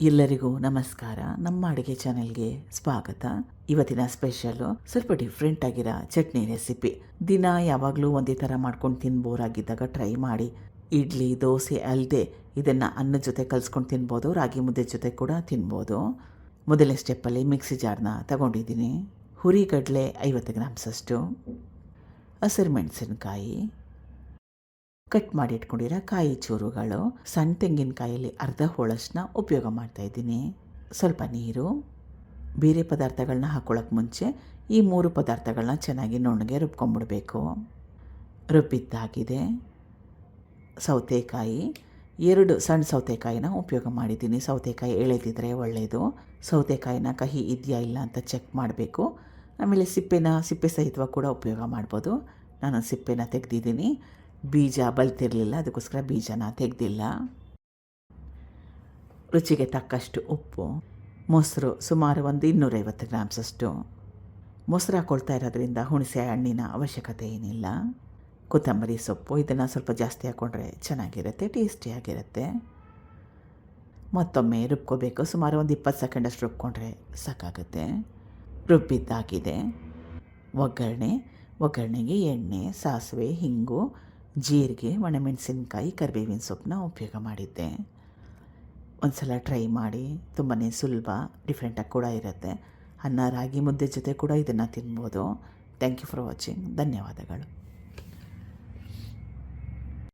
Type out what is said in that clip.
ಎಲ್ಲರಿಗೂ ನಮಸ್ಕಾರ. ನಮ್ಮ ಅಡುಗೆ ಚಾನೆಲ್ಗೆ ಸ್ವಾಗತ. ಇವತ್ತಿನ ಸ್ಪೆಷಲು ಸ್ವಲ್ಪ ಡಿಫ್ರೆಂಟ್ ಆಗಿರೋ ಚಟ್ನಿ ರೆಸಿಪಿ. ದಿನ ಯಾವಾಗಲೂ ಒಂದೇ ಥರ ಮಾಡ್ಕೊಂಡು ತಿಂದು ಬೋರ್ ಆಗಿದ್ದಾಗ ಟ್ರೈ ಮಾಡಿ. ಇಡ್ಲಿ ದೋಸೆ ಅಲ್ಲದೆ ಇದನ್ನು ಅನ್ನದ ಜೊತೆ ಕಲಿಸ್ಕೊಂಡು ತಿನ್ಬೋದು, ರಾಗಿ ಮುದ್ದೆ ಜೊತೆ ಕೂಡ ತಿನ್ಬೋದು. ಮೊದಲನೇ ಸ್ಟೆಪ್ಪಲ್ಲಿ ಮಿಕ್ಸಿ ಜಾರ್ನ ತಗೊಂಡಿದ್ದೀನಿ. ಹುರಿಗಡಲೆ 50 ಗ್ರಾಮ್ಸಷ್ಟು, ಹಸಿರು ಮೆಣಸಿನ್ಕಾಯಿ, ಕಟ್ ಮಾಡಿ ಇಟ್ಕೊಂಡಿರೋ ಕಾಯಿ ಚೂರುಗಳು, ಸಣ್ಣ ತೆಂಗಿನಕಾಯಲ್ಲಿ ಅರ್ಧ ಹೋಳಷ್ಟನ್ನ ಉಪಯೋಗ ಮಾಡ್ತಾಯಿದ್ದೀನಿ. ಸ್ವಲ್ಪ ನೀರು. ಬೇರೆ ಪದಾರ್ಥಗಳನ್ನ ಹಾಕೊಳ್ಳೋಕೆ ಮುಂಚೆ ಈ 3 ಪದಾರ್ಥಗಳನ್ನ ಚೆನ್ನಾಗಿ ನುಣ್ಣಗೆ ರುಬ್ಕೊಂಬಿಡ್ಬೇಕು. ರುಬ್ಬಿದ್ದಾಗಿದೆ. ಸೌತೆಕಾಯಿ 2 ಸಣ್ಣ ಸೌತೆಕಾಯಿನ ಉಪಯೋಗ ಮಾಡಿದ್ದೀನಿ. ಸೌತೆಕಾಯಿ ಎಳೆದಿದ್ರೆ ಒಳ್ಳೆಯದು. ಸೌತೆಕಾಯಿನ ಕಹಿ ಇದೆಯಾ ಇಲ್ಲ ಅಂತ ಚೆಕ್ ಮಾಡಬೇಕು. ಆಮೇಲೆ ಸಿಪ್ಪೆ ಸಹಿತವಾಗಿ ಕೂಡ ಉಪಯೋಗ ಮಾಡ್ಬೋದು. ನಾನು ಸಿಪ್ಪೆನ ತೆಗೆದಿದ್ದೀನಿ. ಬೀಜ ಬಲ್ತಿರಲಿಲ್ಲ, ಅದಕ್ಕೋಸ್ಕರ ಬೀಜನ ತೆಗೆದಿಲ್ಲ. ರುಚಿಗೆ ತಕ್ಕಷ್ಟು ಉಪ್ಪು, ಮೊಸರು ಸುಮಾರು ಒಂದು 250 ಗ್ರಾಮ್ಸಷ್ಟು. ಮೊಸರು ಹಾಕ್ಕೊಳ್ತಾ ಇರೋದ್ರಿಂದ ಹುಣಸೆ ಹಣ್ಣಿನ ಅವಶ್ಯಕತೆ ಏನಿಲ್ಲ. ಕೊತ್ತಂಬರಿ ಸೊಪ್ಪು, ಇದನ್ನು ಸ್ವಲ್ಪ ಜಾಸ್ತಿ ಹಾಕ್ಕೊಂಡ್ರೆ ಚೆನ್ನಾಗಿರುತ್ತೆ, ಟೇಸ್ಟಿಯಾಗಿರುತ್ತೆ. ಮತ್ತೊಮ್ಮೆ ರುಬ್ಕೋಬೇಕು. ಸುಮಾರು ಒಂದು 20 ಸೆಕೆಂಡಷ್ಟು ರುಬ್ಕೊಂಡ್ರೆ ಸಾಕಾಗುತ್ತೆ. ರುಬ್ಬಿದ್ದಾಗಿದೆ. ಒಗ್ಗರಣೆಗೆ ಎಣ್ಣೆ, ಸಾಸಿವೆ, ಹಿಂಗು, ಜೀರಿಗೆ, ಒಣಮೆಣಸಿನ್ಕಾಯಿ, ಕರಿಬೇವಿನ ಸೊಪ್ಪನ್ನ ಉಪಯೋಗ ಮಾಡಿದ್ದೆ. ಒಂದು ಸಲ ಟ್ರೈ ಮಾಡಿ. ತುಂಬಾ ಸುಲಭ, ಡಿಫ್ರೆಂಟಾಗಿ ಕೂಡ ಇರುತ್ತೆ. ಅನ್ನ ರಾಗಿ ಮುದ್ದೆ ಜೊತೆ ಕೂಡ ಇದನ್ನು ತಿನ್ಬೋದು. Thank you for watching. ಧನ್ಯವಾದಗಳು.